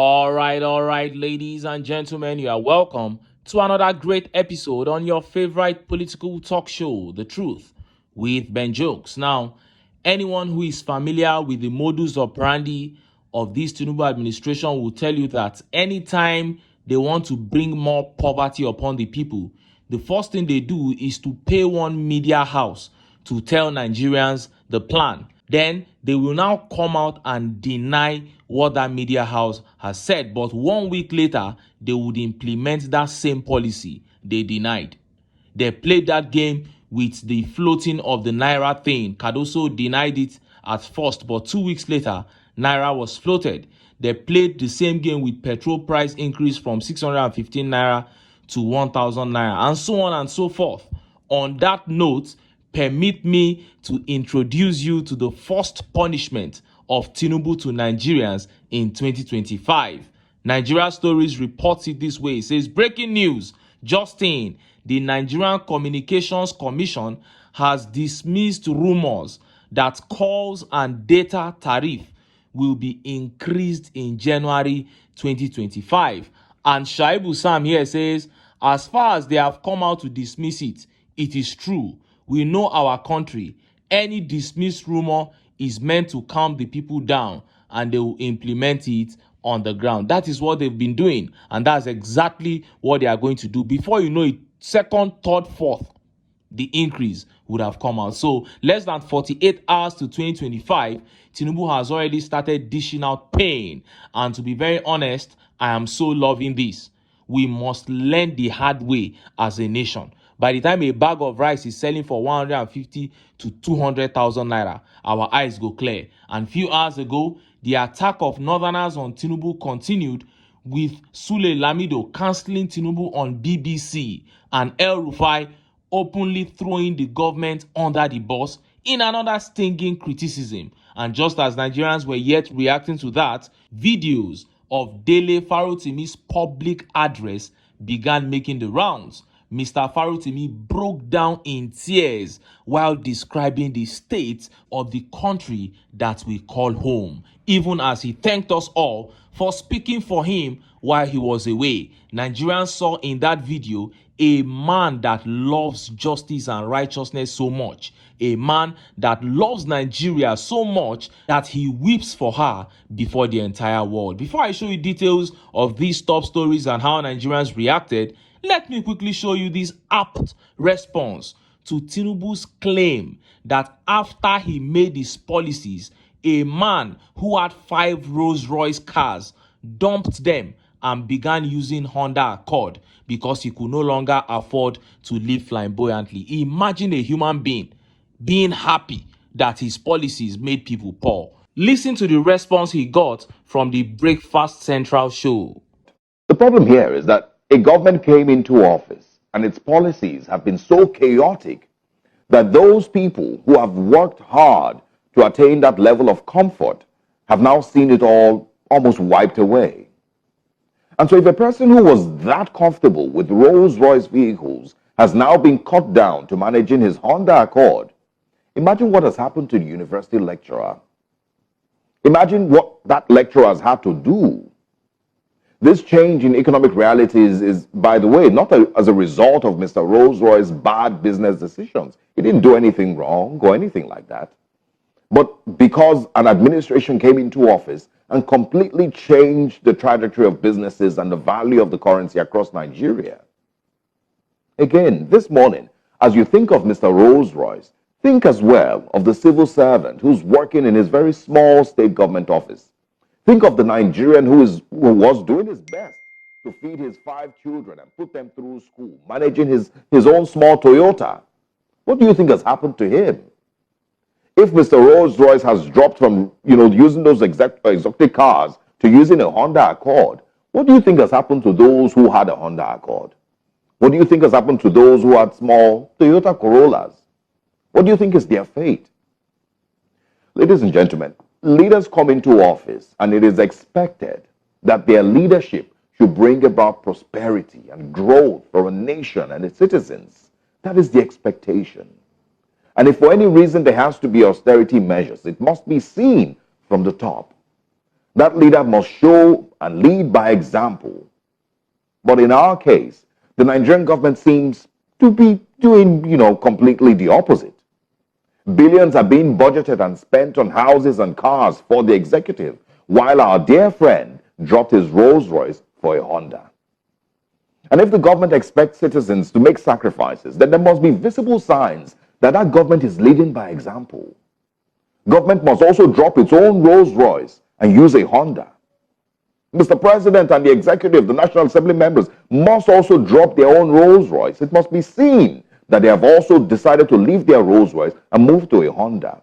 All right, ladies and gentlemen, you are welcome to another great episode on your favorite political talk show, The Truth, with Ben Jokes. Now, anyone who is familiar with the modus operandi of this Tinubu administration will tell you that anytime they want to bring more poverty upon the people, the first thing they do is to pay one media house to tell Nigerians the plan. Then they will now come out and deny what that media house has said. But 1 week later, they would implement that same policy they denied. They played that game with the floating of the Naira thing. Cardoso denied it at first, but 2 weeks later, Naira was floated. They played the same game with petrol price increase from 615 Naira to 1,000 Naira, and so on and so forth. On that note, permit me to introduce you to the first punishment of Tinubu to Nigerians in 2025. Nigeria Stories reports it this way. It says, breaking news, Justin, the Nigerian Communications Commission has dismissed rumors that calls and data tariff will be increased in January 2025. And Shaibu Sam here says, as far as they have come out to dismiss it, it is true. We know our country. Any dismissed rumor is meant to calm the people down, and they will implement it on the ground. That is what they've been doing, and that's exactly what they are going to do. Before you know it, second, third, fourth, the increase would have come out. So less than 48 hours to 2025, Tinubu has already started dishing out pain. And to be very honest, I am so loving this. We must learn the hard way as a nation. By the time a bag of rice is selling for 150 to 200,000 naira, our eyes go clear. And few hours ago, the attack of northerners on Tinubu continued, with Lamido cancelling Tinubu on BBC and El-Rufai openly throwing the government under the bus in another stinging criticism. And just as Nigerians were yet reacting to that, videos of Dele Farotimi's public address began making the rounds. Mr. Farotimi broke down in tears while describing the state of the country that we call home, even as he thanked us all for speaking for him while he was away. Nigerians saw in that video a man that loves justice and righteousness so much, a man that loves Nigeria so much that he weeps for her before the entire world. Before I show you details of these top stories and how Nigerians reacted, let me quickly show you this apt response to Tinubu's claim that after he made his policies, a man who had 5 Rolls-Royce cars dumped them and began using Honda Accord because he could no longer afford to live flamboyantly. Imagine a human being happy that his policies made people poor. Listen to the response he got from the Breakfast Central show. The problem here is that a government came into office and its policies have been so chaotic that those people who have worked hard to attain that level of comfort have now seen it all almost wiped away. And so if a person who was that comfortable with Rolls-Royce vehicles has now been cut down to managing his Honda Accord, imagine what has happened to the university lecturer. Imagine what that lecturer has had to do. This change in economic realities is, by the way, not as a result of Mr. Rolls-Royce's bad business decisions. He didn't do anything wrong or anything like that. But because an administration came into office and completely changed the trajectory of businesses and the value of the currency across Nigeria. Again, this morning, as you think of Mr. Rolls-Royce, think as well of the civil servant who's working in his very small state government office. Think of the Nigerian who was doing his best to feed his 5 children and put them through school, managing his own small Toyota. What do you think has happened to him? If Mr. Rolls-Royce has dropped from using those exotic cars to using a Honda Accord, what do you think has happened to those who had a Honda Accord? What do you think has happened to those who had small Toyota Corollas? What do you think is their fate? Ladies and gentlemen, leaders come into office and it is expected that their leadership should bring about prosperity and growth for a nation and its citizens. That is the expectation. And if for any reason there has to be austerity measures, it must be seen from the top. That leader must show and lead by example. But in our case, the Nigerian government seems to be doing, completely the opposite. Billions are being budgeted and spent on houses and cars for the executive, while our dear friend dropped his Rolls Royce for a Honda. And if the government expects citizens to make sacrifices, then there must be visible signs that that government is leading by example. Government must also drop its own Rolls Royce and use a Honda. Mr. President and the executive, the National Assembly members, must also drop their own Rolls Royce. It must be seen that they have also decided to leave their Rolls Royce and move to a Honda.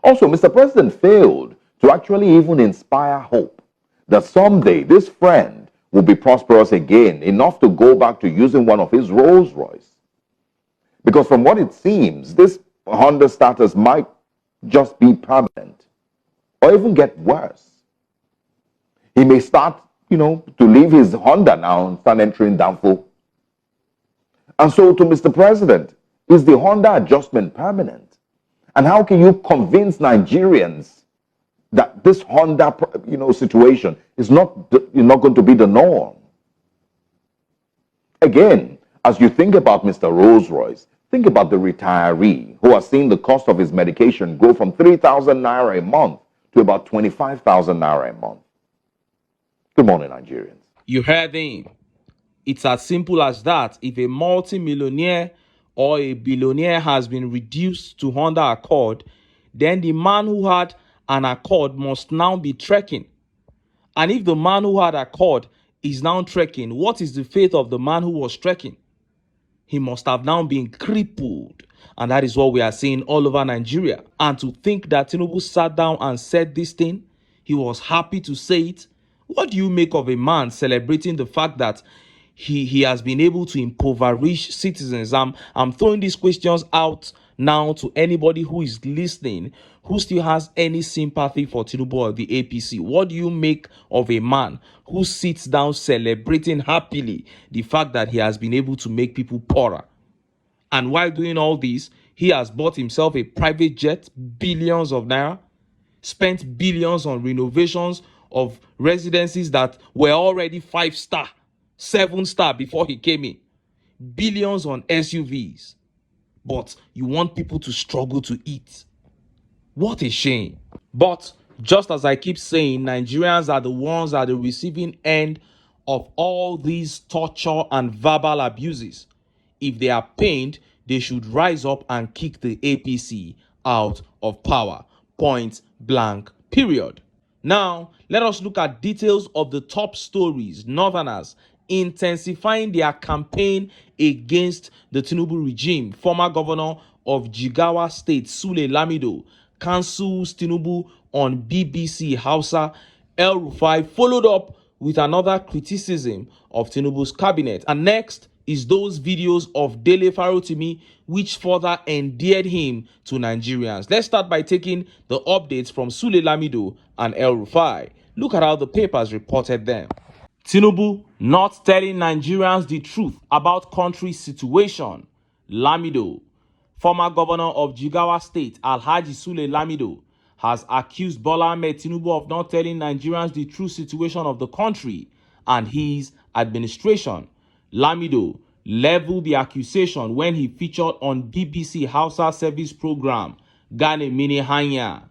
Also, Mr. President failed to actually even inspire hope that someday this friend will be prosperous again, enough to go back to using one of his Rolls Royce. Because from what it seems, this Honda status might just be permanent or even get worse. He may start, to leave his Honda now and start entering downfall. And so to Mr. President, is the Honda adjustment permanent? And how can you convince Nigerians that this Honda, situation is not going to be the norm? Again, as you think about Mr. Rolls Royce, think about the retiree who has seen the cost of his medication go from 3,000 naira a month to about 25,000 naira a month. Good morning, Nigerians. You heard him. It's as simple as that. If a multi-millionaire or a billionaire has been reduced to Honda Accord, then the man who had an Accord must now be trekking. And if the man who had Accord is now trekking, what is the fate of the man who was trekking? He must have now been crippled. And that is what we are seeing all over Nigeria. And to think that Tinubu sat down and said this thing, he was happy to say it. What do you make of a man celebrating the fact that he has been able to impoverish citizens? I'm throwing these questions out now to anybody who is listening, who still has any sympathy for Tinubu or the APC. What do you make of a man who sits down celebrating happily the fact that he has been able to make people poorer? And while doing all this, he has bought himself a private jet, billions of naira, spent billions on renovations of residences that were already 5-star, 7-star before he came in. Billions on SUVs. But you want people to struggle to eat. What a shame. But just as I keep saying, Nigerians are the ones at the receiving end of all these torture and verbal abuses. If they are pained, they should rise up and kick the APC out of power. Point blank, period. Now, let us look at details of the top stories. Northerners intensifying their campaign against the Tinubu regime. Former governor of Jigawa State, Lamido, cancels Tinubu on BBC Hausa. El-Rufai followed up with another criticism of Tinubu's cabinet. And next is those videos of Dele Farotimi which further endeared him to Nigerians. Let's start by taking the updates from Lamido and El-Rufai. Look at how the papers reported them. Tinubu not telling Nigerians the truth about country situation. Lamido. Former governor of Jigawa State, Alhaji Lamido, has accused Bola Ahmed Tinubu of not telling Nigerians the true situation of the country and his administration. Lamido leveled the accusation when he featured on BBC Hausa service program Gane Mini Hanya.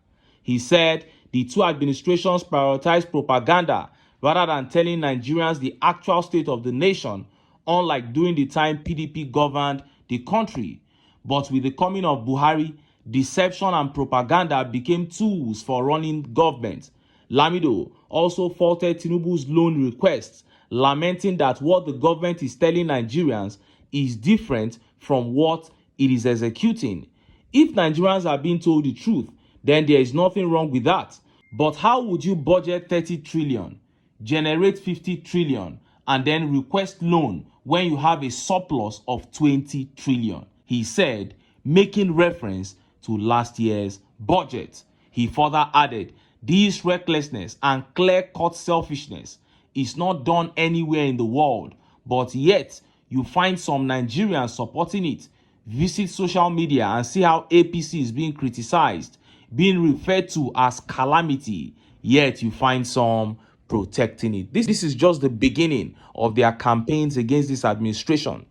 He said the two administrations prioritize propaganda rather than telling Nigerians the actual state of the nation, unlike during the time PDP governed the country. But with the coming of Buhari, deception and propaganda became tools for running government. Lamido also faulted Tinubu's loan requests, lamenting that what the government is telling Nigerians is different from what it is executing. If Nigerians are being told the truth, then there is nothing wrong with that. But how would you budget 30 trillion, generate 50 trillion, and then request loan when you have a surplus of 20 trillion? He said, making reference to last year's budget. He further added, this recklessness and clear-cut selfishness is not done anywhere in the world, but yet you find some Nigerians supporting it. Visit social media and see how APC is being criticized, being referred to as calamity, yet you find some protecting it. This is just the beginning of their campaigns against this administration.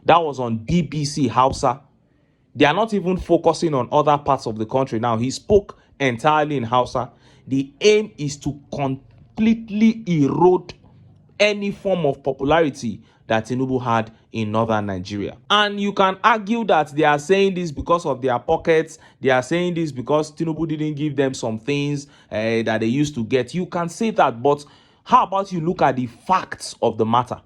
That was on BBC Hausa. They are not even focusing on other parts of the country now. He spoke entirely in Hausa. The aim is to completely erode any form of popularity that Tinubu had in northern Nigeria. And you can argue that they are saying this because of their pockets. They are saying this because Tinubu didn't give them some things that they used to get. You can say that, but how about you look at the facts of the matter?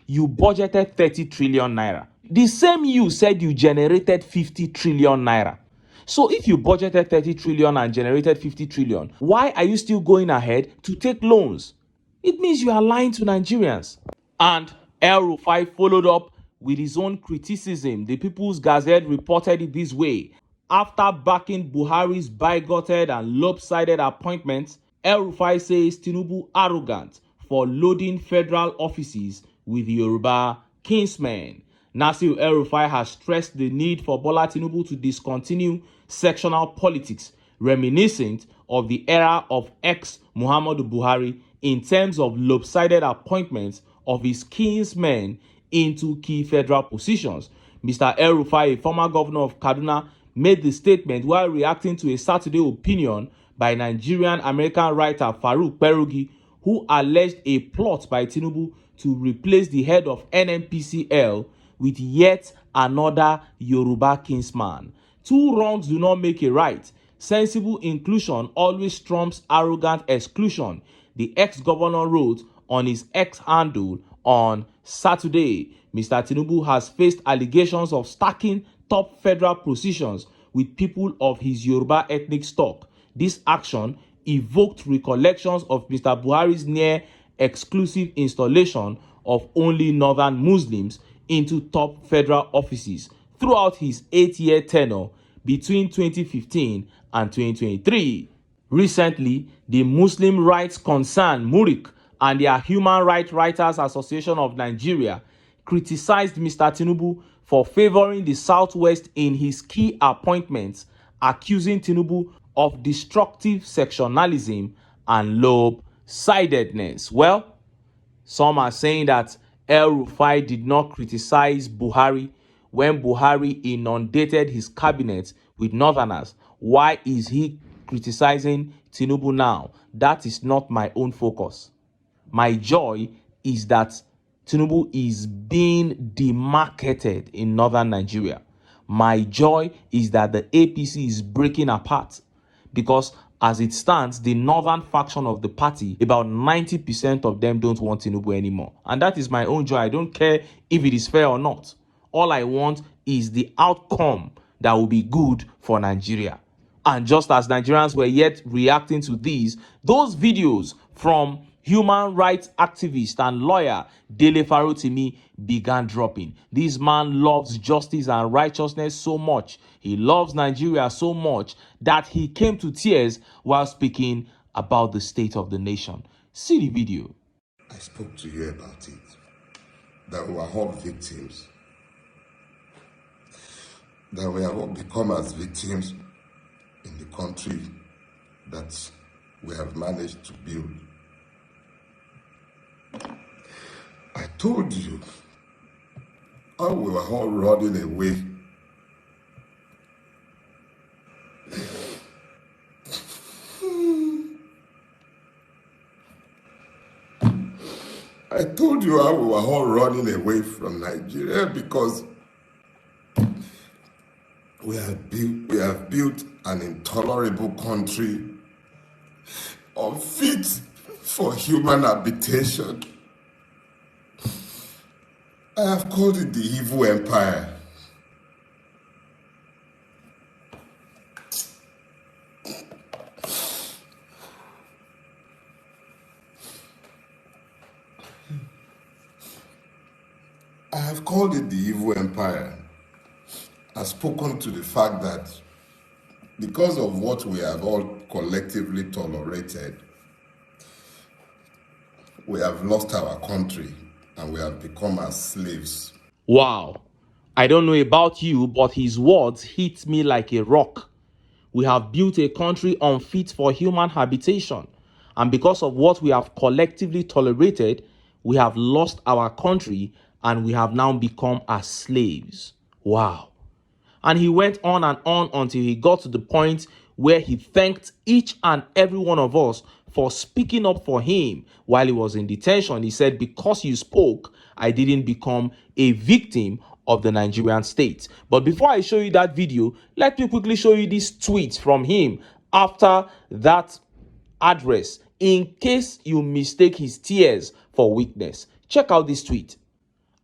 You budgeted 30 trillion naira. The same you said you generated 50 trillion naira. So if you budgeted 30 trillion and generated 50 trillion, why are you still going ahead to take loans? It means you are lying to Nigerians. And El-Rufai followed up with his own criticism. The People's Gazette reported it this way. After backing Buhari's bigoted and lopsided appointments, El-Rufai says Tinubu arrogant for loading federal offices with Yoruba kinsmen. Nasir El-Rufai has stressed the need for Bola Tinubu to discontinue sectional politics, reminiscent of the era of ex-Muhammadu Buhari in terms of lopsided appointments of his kinsmen into key federal positions. Mr. El-Rufai, a former governor of Kaduna, made the statement while reacting to a Saturday opinion by Nigerian-American writer Farouk Perugi, who alleged a plot by Tinubu to replace the head of NNPCL with yet another Yoruba kinsman. Two wrongs do not make a right. Sensible inclusion always trumps arrogant exclusion, the ex-governor wrote on his X handle on Saturday. Mr. Tinubu has faced allegations of stacking top federal positions with people of his Yoruba ethnic stock. This action evoked recollections of Mr. Buhari's near exclusive installation of only northern Muslims into top federal offices throughout his 8-year tenure between 2015 and 2023. Recently, the Muslim rights concern MURIC and their Human Rights Writers Association of Nigeria criticized Mr. Tinubu for favoring the Southwest in his key appointments, accusing Tinubu of destructive sectionalism and lobe-sidedness. Well, some are saying that El-Rufai did not criticize Buhari when Buhari inundated his cabinet with northerners. Why is he criticizing Tinubu now? That is not my own focus. My joy is that Tinubu is being demarketed in northern Nigeria. My joy is that the APC is breaking apart, because as it stands, the northern faction of the party, about 90% of them don't want Tinubu anymore. And that is my own joy. I don't care if it is fair or not. All I want is the outcome that will be good for Nigeria. And just as Nigerians were yet reacting to those videos from human rights activist and lawyer Dele Farotimi began dropping. This man loves justice and righteousness so much. He loves Nigeria so much that he came to tears while speaking about the state of the nation. See the video. I spoke to you about it, that we are all victims, that we have all become as victims in the country that we have managed to build. I told you how we were all running away. I told you how we were all running away from Nigeria because we have built an intolerable country unfit for human habitation. I have called it the evil empire. I have called it the evil empire. I've spoken to the fact that because of what we have all collectively tolerated, we have lost our country and we have become as slaves. Wow. I don't know about you, but his words hit me like a rock. We have built a country unfit for human habitation. And because of what we have collectively tolerated, we have lost our country and we have now become as slaves. Wow. And he went on and on until he got to the point where he thanked each and every one of us for speaking up for him while he was in detention. He said, because you spoke, I didn't become a victim of the Nigerian state. But before I show you that video, let me quickly show you this tweet from him after that address, in case you mistake his tears for weakness. Check out this tweet.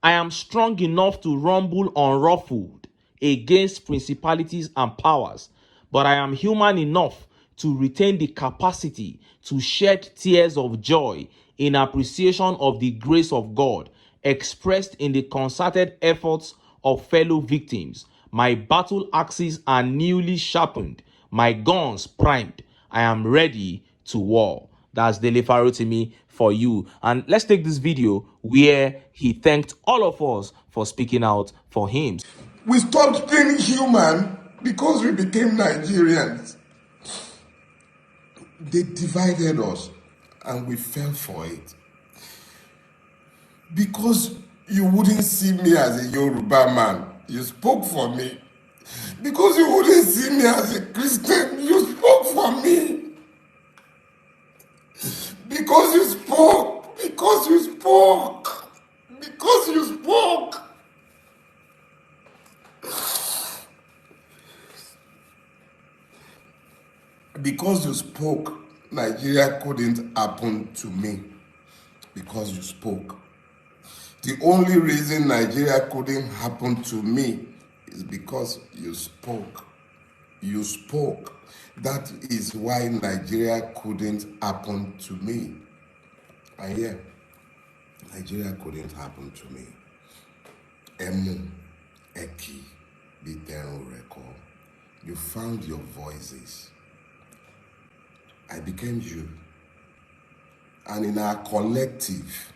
I am strong enough to rumble unruffled against principalities and powers, but I am human enough to retain the capacity to shed tears of joy in appreciation of the grace of God expressed in the concerted efforts of fellow victims. My battle axes are newly sharpened, my guns primed. I am ready to war. That's Dele Farotimi for you. And let's take this video where he thanked all of us for speaking out for him. We stopped being human because we became Nigerians. They divided us and we fell for it. Because you wouldn't see me as a Yoruba man, you spoke for me. Because you wouldn't see me as a Christian, you spoke for me. Because you spoke. Because you spoke. Because you spoke. Because you spoke, Nigeria couldn't happen to me. Because you spoke. The only reason Nigeria couldn't happen to me is because you spoke. You spoke. That is why Nigeria couldn't happen to me. And yeah, Nigeria couldn't happen to me. Emu, Eki, Bitero Record. You found your voices. I became you. And in our collective,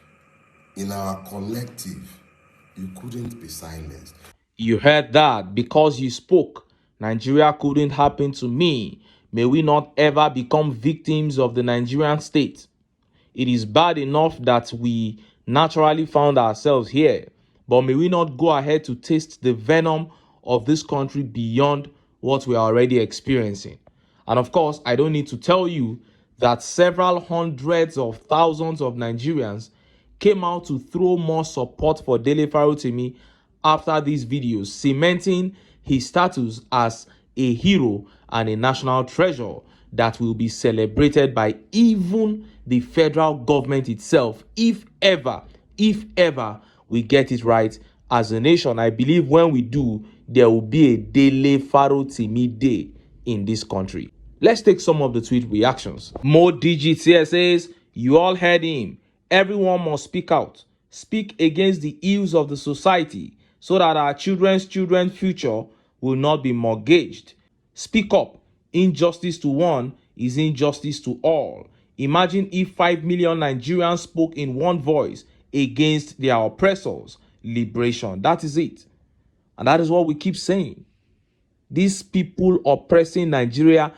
you couldn't be silenced. You heard that. Because you spoke, Nigeria couldn't happen to me. May we not ever become victims of the Nigerian state. It is bad enough that we naturally found ourselves here, but may we not go ahead to taste the venom of this country beyond what we are already experiencing. And of course, I don't need to tell you that several hundreds of thousands of Nigerians came out to throw more support for Dele Farotimi after these videos, cementing his status as a hero and a national treasure that will be celebrated by even the federal government itself, if ever we get it right as a nation. I believe when we do, there will be a Dele Farotimi day in this country. Let's take some of the tweet reactions. More Digits here says, you all heard him. Everyone must speak out. Speak against the ills of the society so that our children's future will not be mortgaged. Speak up. Injustice to one is injustice to all. Imagine if 5 million Nigerians spoke in one voice against their oppressors. Liberation. That is it. And that is what we keep saying. These people oppressing Nigeria,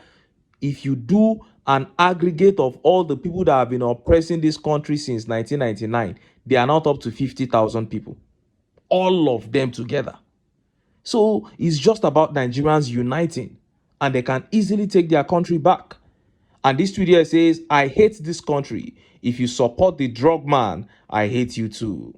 if you do an aggregate of all the people that have been oppressing this country since 1999, they are not up to 50,000 people. All of them together. So it's just about Nigerians uniting, and they can easily take their country back. And this tweet here says, I hate this country. If you support the drug man, I hate you too.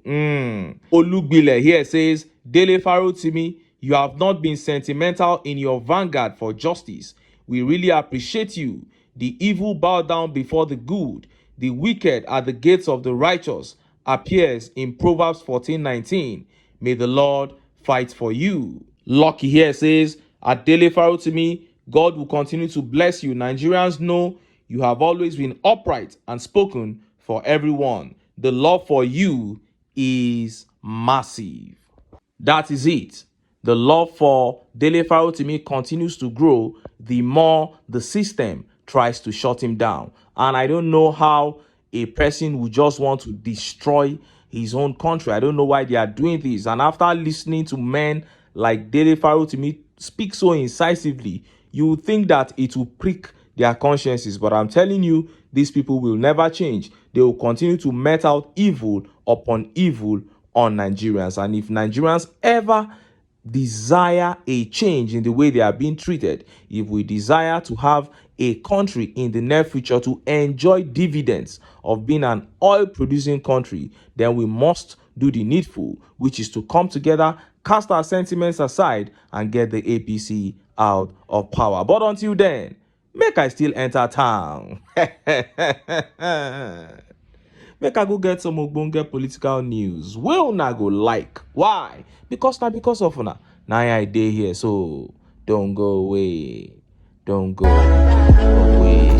Olugbile here says, Dele Farotimi, you have not been sentimental in your vanguard for justice. We really appreciate you. The evil bow down before the good. The wicked at the gates of the righteous appears in Proverbs 14:19. May the Lord fight for you. Lucky here says, at Dele Farotimi, God will continue to bless you. Nigerians know you have always been upright and spoken for everyone. The love for you is massive. That is it. The love for Dele Farotimi continues to grow the more the system tries to shut him down. And I don't know how a person would just want to destroy his own country. I don't know why they are doing this. And after listening to men like Dele Farotimi speak so incisively, you would think that it will prick their consciences. But I'm telling you, these people will never change. They will continue to met out evil upon evil on Nigerians. And if Nigerians ever desire a change in the way they are being treated, if we desire to have a country in the near future to enjoy dividends of being an oil producing country, then we must do the needful, which is to come together, cast our sentiments aside, and get the APC out of power. But until then, make I still enter town. Make I go get some ogbonge political news wey una go like. Why? Because of una na I dey here, so don't go away. Don't go away.